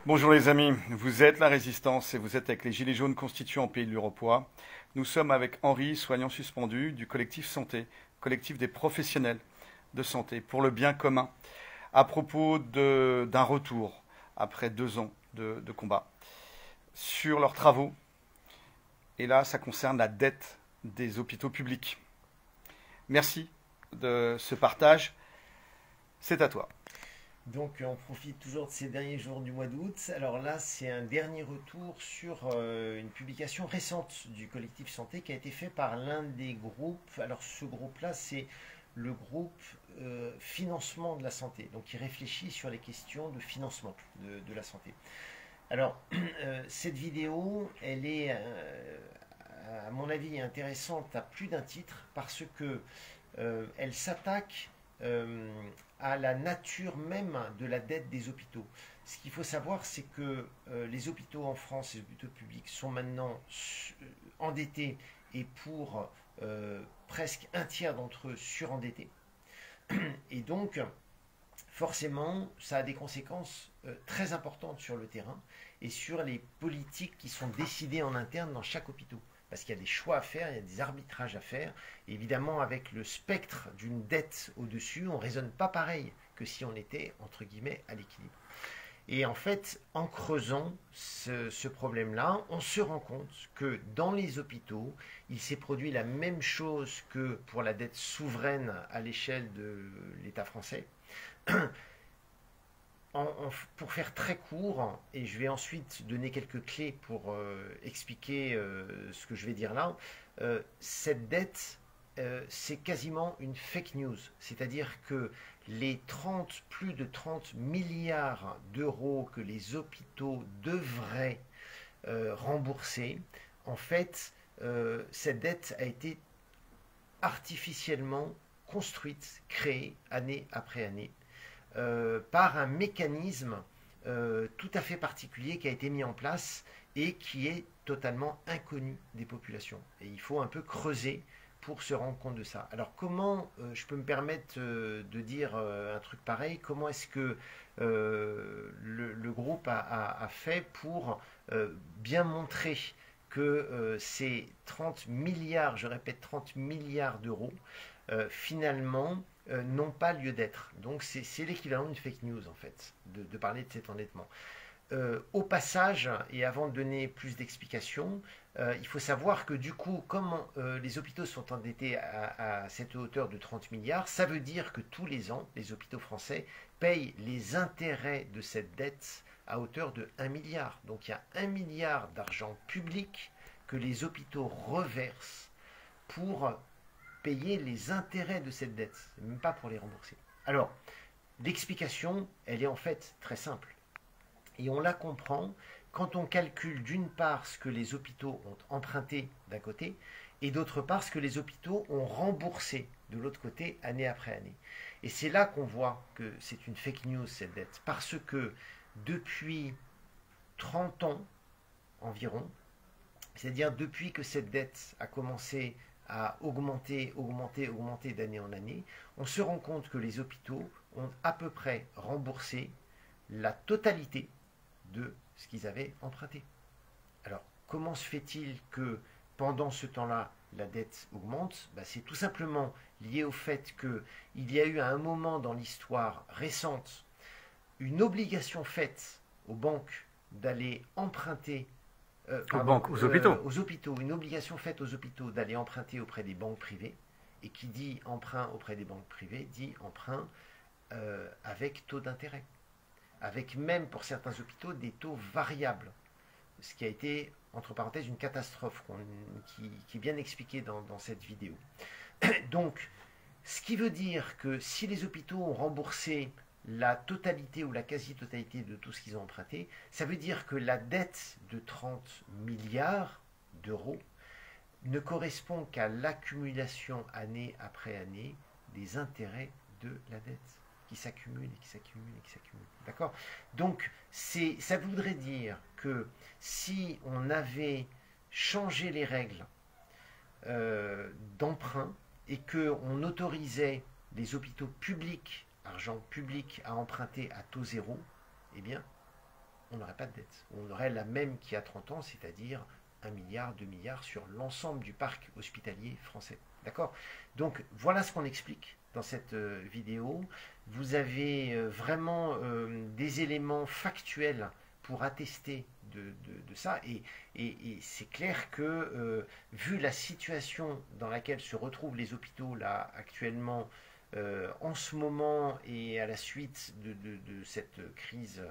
Bonjour les amis, vous êtes la Résistance et vous êtes avec les Gilets jaunes constituants en Pays de l'Uropois. Nous sommes avec Henri, soignant suspendu du collectif Santé, collectif des professionnels de santé pour le bien commun, à propos d'un retour après 2 ans de combat sur leurs travaux. Et là, ça concerne la dette des hôpitaux publics. Merci de ce partage. C'est à toi. Donc on profite toujours de ces derniers jours du mois d'août. Alors là, c'est un dernier retour sur une publication récente du collectif Santé qui a été fait par l'un des groupes. Alors ce groupe-là, c'est le groupe financement de la santé. Donc il réfléchit sur les questions de financement de la santé. Alors cette vidéo, elle est à mon avis intéressante à plus d'un titre parce que elle s'attaque euh, à la nature même de la dette des hôpitaux. Ce qu'il faut savoir, c'est que les hôpitaux en France, les hôpitaux publics, sont maintenant endettés et pour presque un tiers d'entre eux surendettés. Et donc, forcément, ça a des conséquences très importantes sur le terrain et sur les politiques qui sont décidées en interne dans chaque hôpital. Parce qu'il y a des choix à faire, il y a des arbitrages à faire. Et évidemment, avec le spectre d'une dette au-dessus, on ne raisonne pas pareil que si on était, entre guillemets, à l'équilibre. Et en fait, en creusant ce problème-là, on se rend compte que dans les hôpitaux, il s'est produit la même chose que pour la dette souveraine à l'échelle de l'État français. Pour faire très court, et je vais ensuite donner quelques clés pour expliquer ce que je vais dire là, cette dette, c'est quasiment une fake news. C'est-à-dire que les plus de 30 milliards d'euros que les hôpitaux devraient rembourser, en fait, cette dette a été artificiellement construite, créée année après année par un mécanisme tout à fait particulier qui a été mis en place et qui est totalement inconnu des populations. Et il faut un peu creuser pour se rendre compte de ça. Alors comment je peux me permettre de dire un truc pareil? Comment est-ce que le groupe a fait pour bien montrer que ces 30 milliards, je répète 30 milliards d'euros, finalement n'ont pas lieu d'être. Donc c'est l'équivalent d'une fake news en fait, de parler de cet endettement. Au passage, et avant de donner plus d'explications, il faut savoir que du coup, comme les hôpitaux sont endettés à cette hauteur de 30 milliards, ça veut dire que tous les ans, les hôpitaux français payent les intérêts de cette dette à hauteur de 1 milliard. Donc il y a 1 milliard d'argent public que les hôpitaux reversent pour payer les intérêts de cette dette, même pas pour les rembourser. Alors, l'explication, elle est en fait très simple. Et on la comprend quand on calcule d'une part ce que les hôpitaux ont emprunté d'un côté, et d'autre part ce que les hôpitaux ont remboursé de l'autre côté, année après année. Et c'est là qu'on voit que c'est une fake news, cette dette, parce que depuis 30 ans environ, c'est-à-dire depuis que cette dette a commencé à augmenter, augmenter, augmenter d'année en année, on se rend compte que les hôpitaux ont à peu près remboursé la totalité de ce qu'ils avaient emprunté. Alors, comment se fait-il que pendant ce temps-là, la dette augmente? C'est tout simplement lié au fait qu'il y a eu à un moment dans l'histoire récente une obligation faite aux banques d'aller emprunter Aux banques, aux hôpitaux. aux hôpitaux, une obligation faite aux hôpitaux d'aller emprunter auprès des banques privées. Et qui dit emprunt auprès des banques privées dit emprunt avec taux d'intérêt. Avec même pour certains hôpitaux des taux variables. Ce qui a été, entre parenthèses, une catastrophe qui est bien expliquée dans cette vidéo. Donc, ce qui veut dire que si les hôpitaux ont remboursé la totalité ou la quasi-totalité de tout ce qu'ils ont emprunté, ça veut dire que la dette de 30 milliards d'euros ne correspond qu'à l'accumulation année après année des intérêts de la dette qui s'accumulent et qui s'accumulent et qui s'accumulent. D'accord? Donc, ça voudrait dire que si on avait changé les règles d'emprunt et qu'on autorisait les hôpitaux publics, argent public, à emprunter à taux zéro, eh bien, on n'aurait pas de dette. On aurait la même qu'il y a 30 ans, c'est-à-dire 1 milliard, 2 milliards sur l'ensemble du parc hospitalier français. D'accord? Donc voilà ce qu'on explique dans cette vidéo. Vous avez vraiment des éléments factuels pour attester de ça. Et c'est clair que, vu la situation dans laquelle se retrouvent les hôpitaux là actuellement, en ce moment et à la suite de cette crise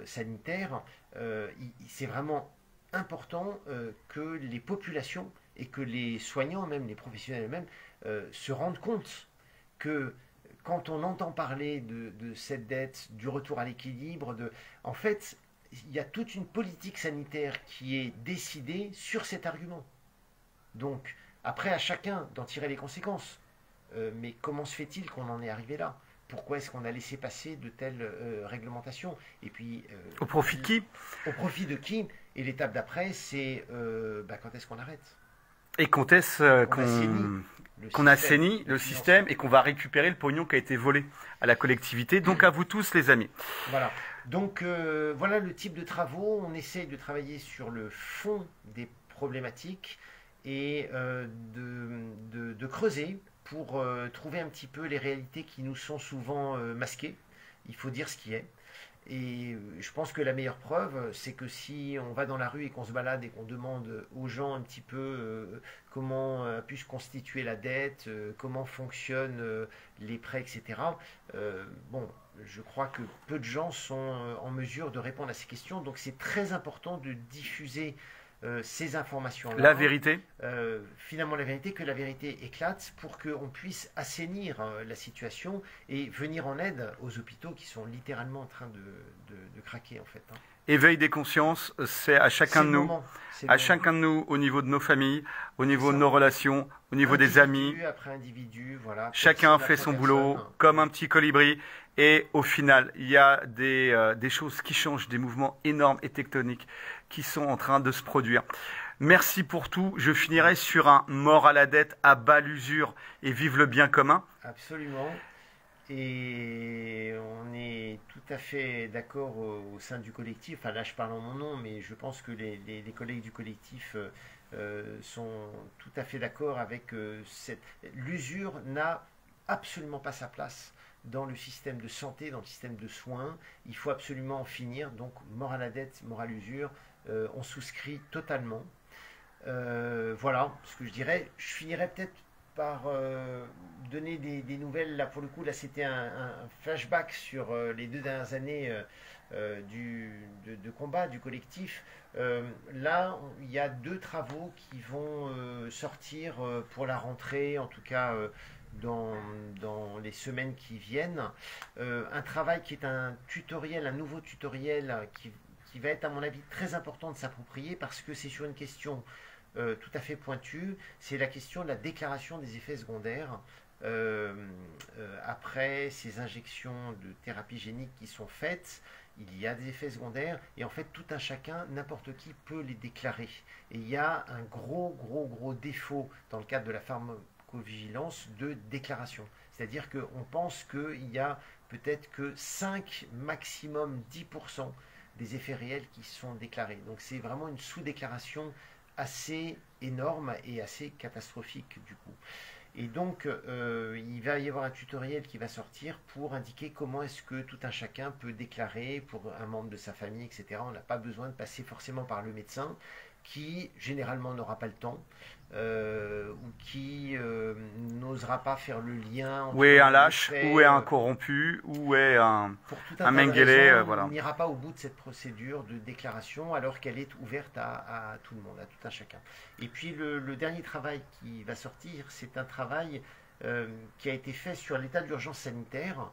sanitaire, c'est vraiment important que les populations et que les soignants, même les professionnels eux-mêmes, se rendent compte que quand on entend parler de cette dette, du retour à l'équilibre, en fait, il y a toute une politique sanitaire qui est décidée sur cet argument. Donc, après, à chacun d'en tirer les conséquences. Mais comment se fait-il qu'on en est arrivé là? Pourquoi est-ce qu'on a laissé passer de telles réglementations? Et puis, Au profit de qui? Au profit de qui? Et l'étape d'après, c'est quand est-ce qu'on arrête? Et quand est-ce qu'on assainit le système et qu'on va récupérer le pognon qui a été volé à la collectivité? Donc à vous tous les amis. Voilà. Donc voilà le type de travaux. On essaye de travailler sur le fond des problématiques et de creuser pour trouver un petit peu les réalités qui nous sont souvent masquées. Il faut dire ce qui est. Et je pense que la meilleure preuve, c'est que si on va dans la rue et qu'on se balade et qu'on demande aux gens un petit peu comment a pu se constituer la dette, comment fonctionnent les prêts, etc. Bon, je crois que peu de gens sont en mesure de répondre à ces questions. Donc c'est très important de diffuser ces informations-là. La vérité. Finalement, la vérité, que la vérité éclate pour qu'on puisse assainir la situation et venir en aide aux hôpitaux qui sont littéralement en train de craquer, en fait. Hein. Éveil des consciences, c'est à chacun de nous, chacun de nous, au niveau de nos familles, au niveau de nos relations, au niveau des amis. Après individu, voilà. Chacun fait son boulot comme un petit colibri. Et au final, il y a des choses qui changent, des mouvements énormes et tectoniques qui sont en train de se produire. Merci pour tout. Je finirai sur un mort à la dette, à bas l'usure et vive le bien commun. Absolument. Et on est tout à fait d'accord au sein du collectif. Enfin, là, je parle en mon nom, mais je pense que les collègues du collectif sont tout à fait d'accord avec l'usure n'a absolument pas sa place dans le système de santé, dans le système de soins. Il faut absolument en finir. Donc, mort à la dette, mort à l'usure, on souscrit totalement. Voilà ce que je dirais. Je finirais peut-être par donner des nouvelles. Là, pour le coup, là, c'était un flashback sur les 2 dernières années de combat du collectif. Là, il y a 2 travaux qui vont sortir pour la rentrée, en tout cas dans les semaines qui viennent. Un travail qui est un tutoriel, un nouveau tutoriel qui va être, à mon avis, très important de s'approprier parce que c'est sur une question tout à fait pointue. C'est la question de la déclaration des effets secondaires après ces injections de thérapie génique qui sont faites. Il y a des effets secondaires et en fait tout un chacun, n'importe qui peut les déclarer. Et il y a un gros défaut dans le cadre de la pharmacovigilance de déclaration. C'est-à-dire qu'on pense qu'il y a peut-être que 5, maximum 10% des effets réels qui sont déclarés. Donc c'est vraiment une sous-déclaration assez énorme et assez catastrophique du coup. Et donc il va y avoir un tutoriel qui va sortir pour indiquer comment est-ce que tout un chacun peut déclarer pour un membre de sa famille, etc. On n'a pas besoin de passer forcément par le médecin qui généralement n'aura pas le temps ou qui n'osera pas faire le lien. Où est un lâche, où est un corrompu, où est un Mengele, voilà. On n'ira pas au bout de cette procédure de déclaration alors qu'elle est ouverte à tout le monde, à tout un chacun. Et puis le dernier travail qui va sortir, c'est un travail qui a été fait sur l'état d'urgence sanitaire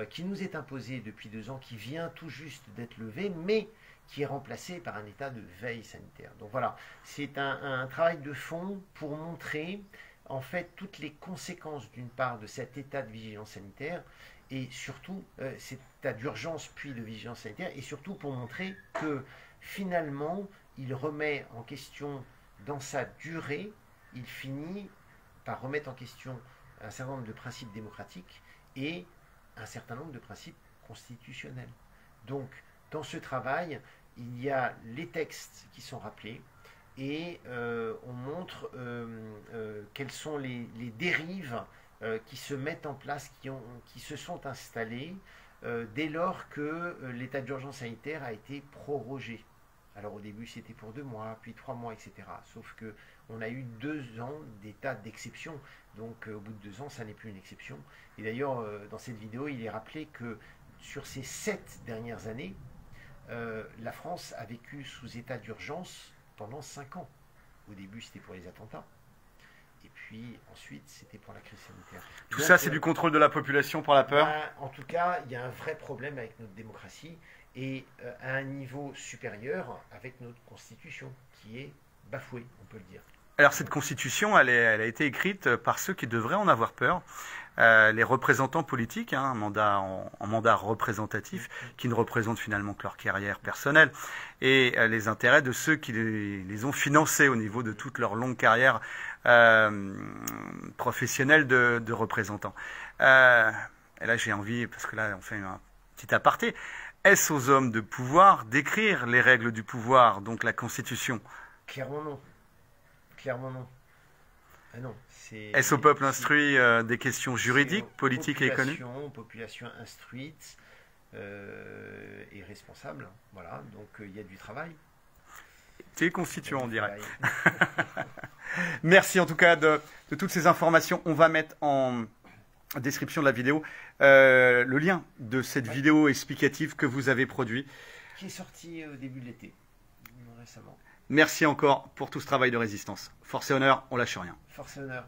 qui nous est imposé depuis 2 ans, qui vient tout juste d'être levé, mais qui est remplacé par un état de veille sanitaire. Donc voilà, c'est un travail de fond pour montrer en fait toutes les conséquences d'une part de cet état de vigilance sanitaire et surtout cet état d'urgence puis de vigilance sanitaire et surtout pour montrer que finalement il remet en question dans sa durée, il finit par remettre en question un certain nombre de principes démocratiques et un certain nombre de principes constitutionnels. Donc dans ce travail, il y a les textes qui sont rappelés et on montre quelles sont les dérives qui se mettent en place, qui se sont installées dès lors que l'état d'urgence sanitaire a été prorogé. Alors au début c'était pour 2 mois, puis 3 mois, etc. Sauf que on a eu 2 ans d'état d'exception. Donc au bout de 2 ans, ça n'est plus une exception. Et d'ailleurs, dans cette vidéo, il est rappelé que sur ces 7 dernières années, la France a vécu sous état d'urgence pendant 5 ans. Au début, c'était pour les attentats. Et puis ensuite, c'était pour la crise sanitaire. Tout donc, ça, c'est du contrôle de la population par la peur? En tout cas, il y a un vrai problème avec notre démocratie et à un niveau supérieur avec notre constitution qui est bafouée, on peut le dire. Alors cette constitution, elle a été écrite par ceux qui devraient en avoir peur, les représentants politiques, en mandat représentatif, qui ne représentent finalement que leur carrière personnelle, et les intérêts de ceux qui les ont financés au niveau de toute leur longue carrière professionnelle de représentants. Et là j'ai envie, parce que là on fait un petit aparté, est-ce aux hommes de pouvoir d'écrire les règles du pouvoir, donc la constitution? Clairement non. Clairement non. Ah non, est-ce au peuple instruit des questions juridiques, politiques et économiques? Population instruite et responsable. Voilà, donc il y a du travail. C'est constituant, on dirait. Merci en tout cas de toutes ces informations. On va mettre en description de la vidéo le lien de cette vidéo explicative que vous avez produit. Qui est sorti au début de l'été, récemment. Merci encore pour tout ce travail de résistance. Force et honneur, on lâche rien. Force et honneur.